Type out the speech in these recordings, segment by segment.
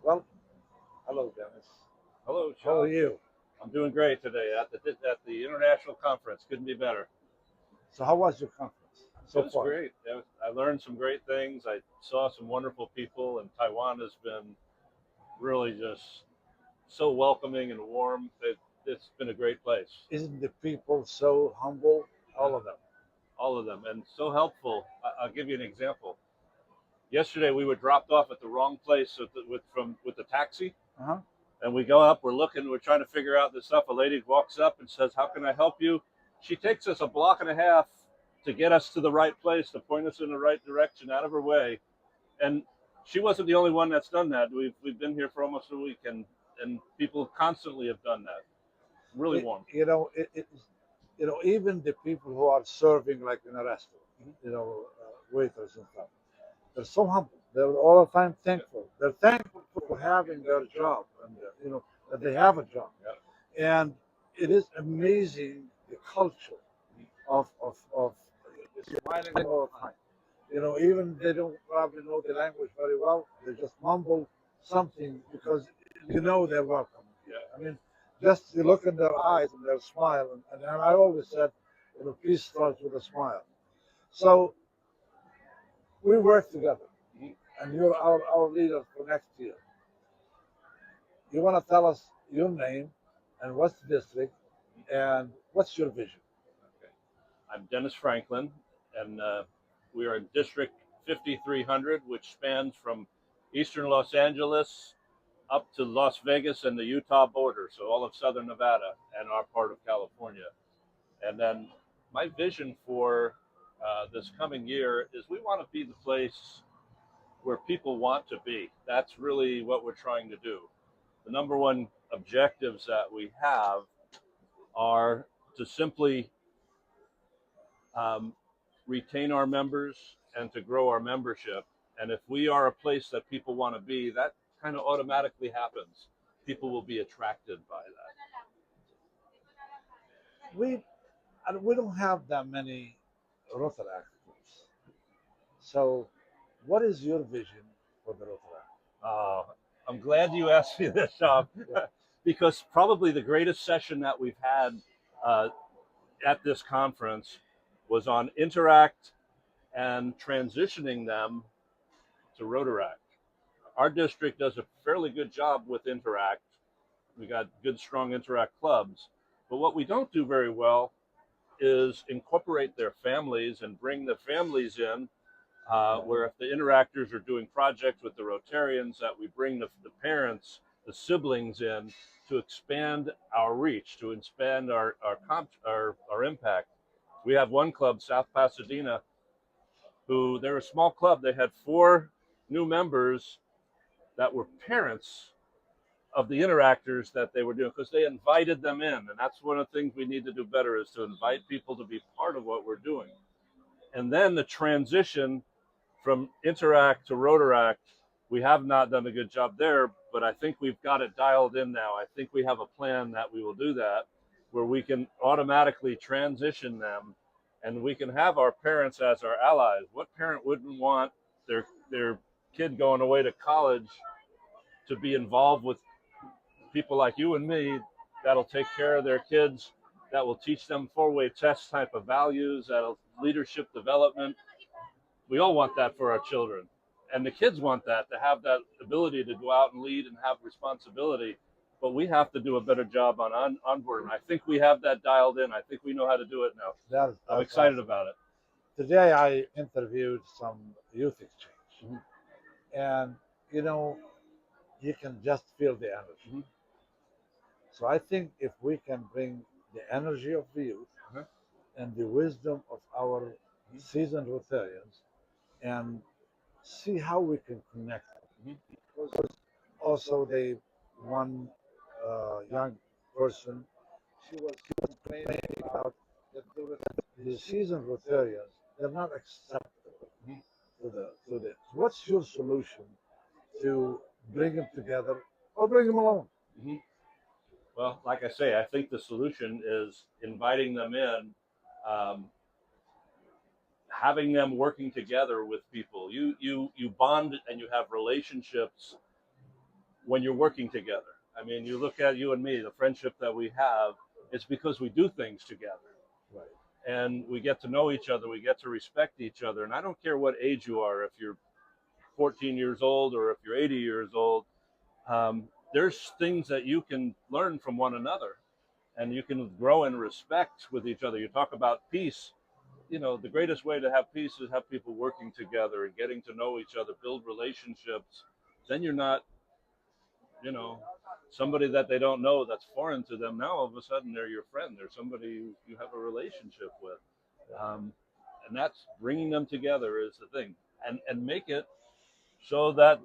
Well, hello, Dennis. Hello, How are Sean. you? I'm doing great today at the international conference. Couldn't be better. So, how was your conference It so was far? great. I learned some great things. I saw some wonderful people, and Taiwan has been really just so welcoming and warm. It's been a great place. Isn't the people so humble? Yeah, All of them. all of them, and so helpful. I'll give you an example. Yesterday we were dropped off at the wrong place with the taxi, Uh-huh. and we go up. We're looking. We're trying to figure out this stuff. A lady walks up and says, "How can I help you?" She takes us a block and a half to get us to the right place, to point us in the right direction, out of her way. And she wasn't the only one that's done that. We've been here for almost a week, and people constantly have done that. Really It, warm. you know, even the people who are serving, like in a restaurant, Mhm. waiters and stuff, they're so humble. They're all the time thankful. They're thankful for having their job, and that they have a job. Yeah. And it is amazing the culture of smiling all the time. Even they don't probably know the language very well. They just mumble something because they're welcome. Yeah. I mean, just you look in their eyes and their smile, and I always said, peace starts with a smile. So we work together, Mhm. and you're our leader for next year. You want to tell us your name and what's the district and what's your vision? Okay. I'm Dennis Franklin, and we are in District 5300, which spans from eastern Los Angeles up to Las Vegas and the Utah border, so all of southern Nevada and our part of California. And then my vision for this coming year is we want to be the place where people want to be. That's really what we're trying to do. The number one objectives that we have are to simply um, retain our members and to grow our membership. And if we are a place that people want to be, that kind of automatically happens. People will be attracted by that. We we don't have that many Rotaract groups. So, what is your vision for the Rotaract? Uh, I'm glad you asked me this, Yeah. because probably the greatest session that we've had uh, at this conference was on Interact and transitioning them to Rotaract. Our district does a fairly good job with Interact. We got good, strong Interact clubs. But what we don't do very well is incorporate their families and bring the families in, where if the interactors are doing projects with the Rotarians, that we bring the parents, the siblings in to expand our reach, to expand our impact. We have one club, South Pasadena, who they're a small club. They had 4 new members that were parents of the interactors that they were doing because they invited them in, and that's one of the things we need to do better is to invite people to be part of what we're doing. And then the transition from Interact to Rotaract, we have not done a good job there, but I think we've got it dialed in now. I think we have a plan that we will do that, where we can automatically transition them, and we can have our parents as our allies. What parent wouldn't want their kid going away to college to be involved with people like you and me that'll take care of their kids, that will teach them 4-way test type of values, that'll leadership development. We all want that for our children. And the kids want that, to have that ability to go out and lead and have responsibility. But we have to do a better job on onboarding. I think we have that dialed in. I think we know how to do it now. I'm That's excited awesome. about it. Today I interviewed some youth exchange, Mhm. and you know you can just feel the energy. Mhm. So I think if we can bring the energy of the youth Uh-huh. and the wisdom of our Mhm. seasoned Rotarians and see how we can connect Mhm. them. Because also they one young person she was complaining about that the seasoned Rotarians they're not acceptable Mhm. to this. What's your solution to bring them together or bring them alone? Mhm. Well, like I say, I think the solution is inviting them in. Um, having them working together with people. You bond and you have relationships when you're working together. I mean, you look at you and me, the friendship that we have, it's because we do things together. Right. And we get to know each other, we get to respect each other. And I don't care what age you are, if you're 14 years old or if you're 80 years old, there's things that you can learn from one another and you can grow in respect with each other. You talk about peace. You know, the greatest way to have peace is have people working together and getting to know each other, build relationships. Then you're not, you know, somebody that they don't know that's foreign to them. Now all of a sudden they're your friend. They're somebody you have a relationship with. Um, and that's bringing them together is the thing. And make it so that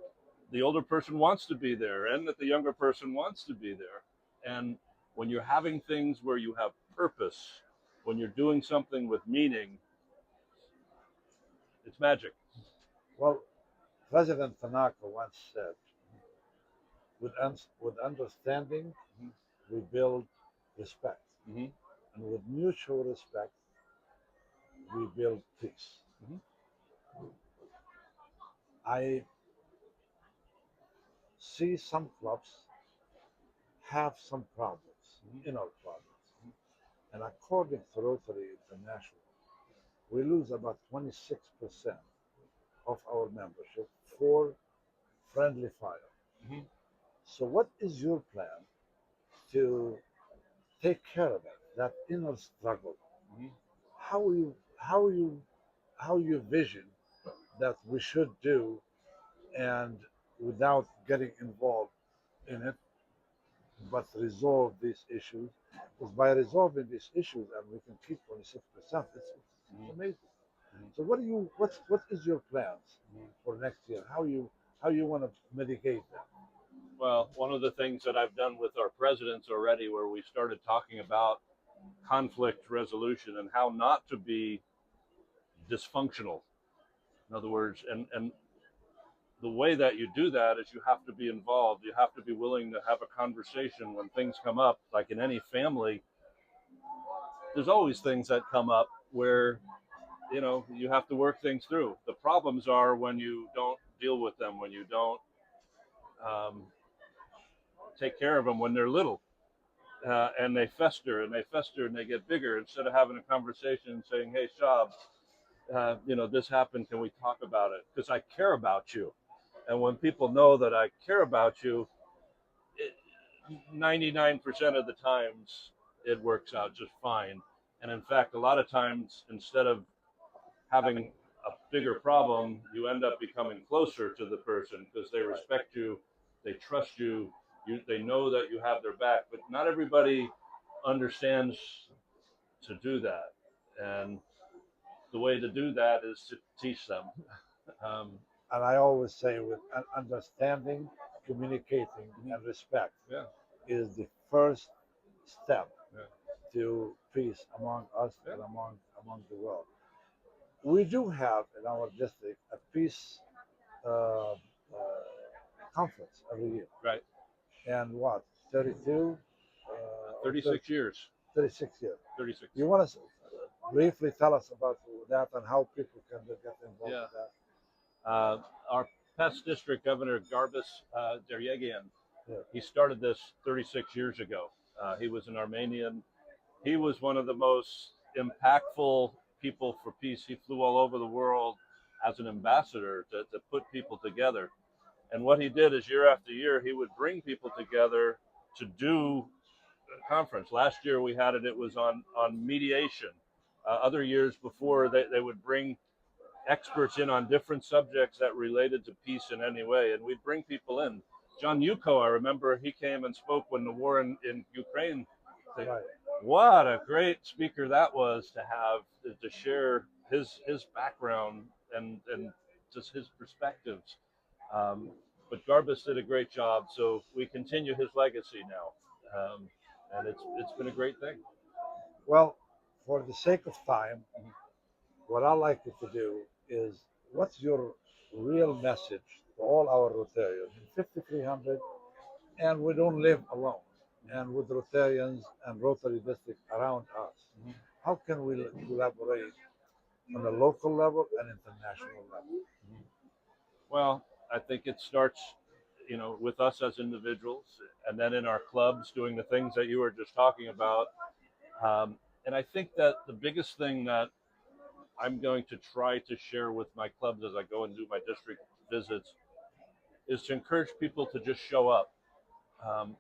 the older person wants to be there and that the younger person wants to be there. And when you're having things where you have purpose, when you're doing something with meaning, it's magic. Well, President Tanaka once said, with understanding, Mhm. we build respect. Mm-hmm. And with mutual respect, we build peace. Mm-hmm. I see some clubs have some problems, Mhm. inner problems. And according to Rotary International, we lose about 26% of our membership for friendly fire. Mm-hmm. So, what is your plan to take care of that inner struggle? Mm-hmm. How you how you how you vision that we should do, and without getting involved in it, but resolve these issues. Because by resolving these issues, and we can keep 26%, it's Mm-hmm. amazing. So, what is your plans Mm-hmm. for next year? How you want to mitigate that? Well, one of the things that I've done with our presidents already, where we started talking about conflict resolution and how not to be dysfunctional. In other words, and the way that you do that is you have to be involved. You have to be willing to have a conversation when things come up. Like in any family, there's always things that come up where you have to work things through. The problems are when you don't deal with them, when you don't um, take care of them when they're little, and they fester and they fester and they get bigger. Instead of having a conversation and saying, "Hey, Shab, this happened. Can we talk about it? Because I care about you." And when people know that I care about you, 99% of the times it works out just fine. And in fact, a lot of times, instead of having a bigger problem, you end up becoming closer to the person because they respect you, they trust you, they know that you have their back. But not everybody understands to do that. And the way to do that is to teach them. Um, And I always say, with understanding, communicating, mhm. and respect Yeah, is the first step yeah, to peace among us yeah. and among the world. We do have in our district a peace conference every year, Right. and what 32 or 36 years. 36 years. 36. You want to briefly tell us about that and how people can get involved Yeah. with that? Our past district governor, Garbus Deryegian, Yeah. he started this 36 years ago. He was an Armenian. He was one of the most impactful people for peace. He flew all over the world as an ambassador to put people together. And what he did is year after year, he would bring people together to do a conference. Last year we had it, it was on mediation. Other years before, they would bring experts in on different subjects that related to peace in any way. And we'd bring people in. John Yuko, I remember he came and spoke when the war in Ukraine. Right. What a great speaker that was to have to share his background and just his perspectives. Um, but Garbus did a great job, so we continue his legacy now, and it's been a great thing. Well, for the sake of time, what I like you to do is, what's your real message to all our Rotarians in 5300, and we don't live alone, and with Rotarians and Rotary District around us? How can we collaborate on the local level and international level. Well, I think it starts, with us as individuals, and then in our clubs doing the things that you were just talking about. And I think that the biggest thing that I'm going to try to share with my clubs as I go and do my district visits is to encourage people to just show up.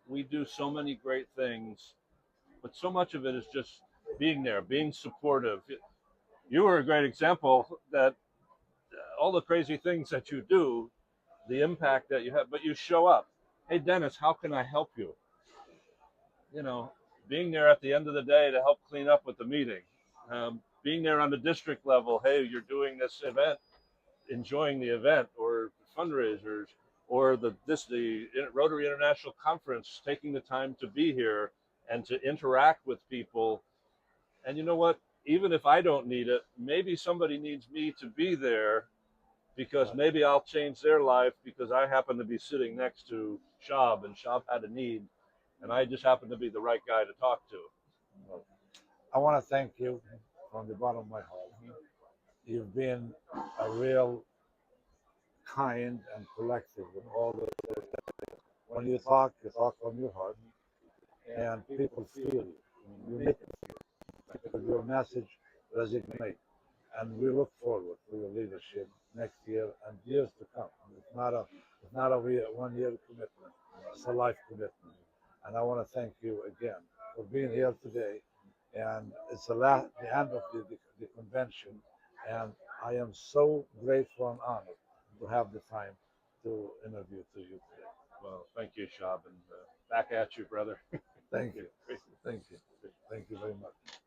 We do so many great things, but so much of it is just being there, being supportive. You were a great example that all the crazy things that you do, the impact that you have, but you show up. Hey, Dennis, how can I help you? You know, being there at the end of the day to help clean up with the meeting, being there on the district level. Hey, you're doing this event, enjoying the event, or fundraisers, or the Rotary International Conference, taking the time to be here and to interact with people. And you know what? Even if I don't need it, maybe somebody needs me to be there because maybe I'll change their life because I happen to be sitting next to Shab and Shab had a need and I just happen to be the right guy to talk to. I want to thank you from the bottom of my heart. You've been a real kind and collective with all the. When you talk from your heart, and people feel you. You make them feel because your message resonates, and we look forward to your leadership next year and years to come. It's not a 1 year commitment. It's a life commitment, and I want to thank you again for being here today. And it's the end of the convention, and I am so grateful and honored to have the time to interview to you today. Well, thank you, Shab, and back at you, brother. Thank you. Thank you. Thank you very much.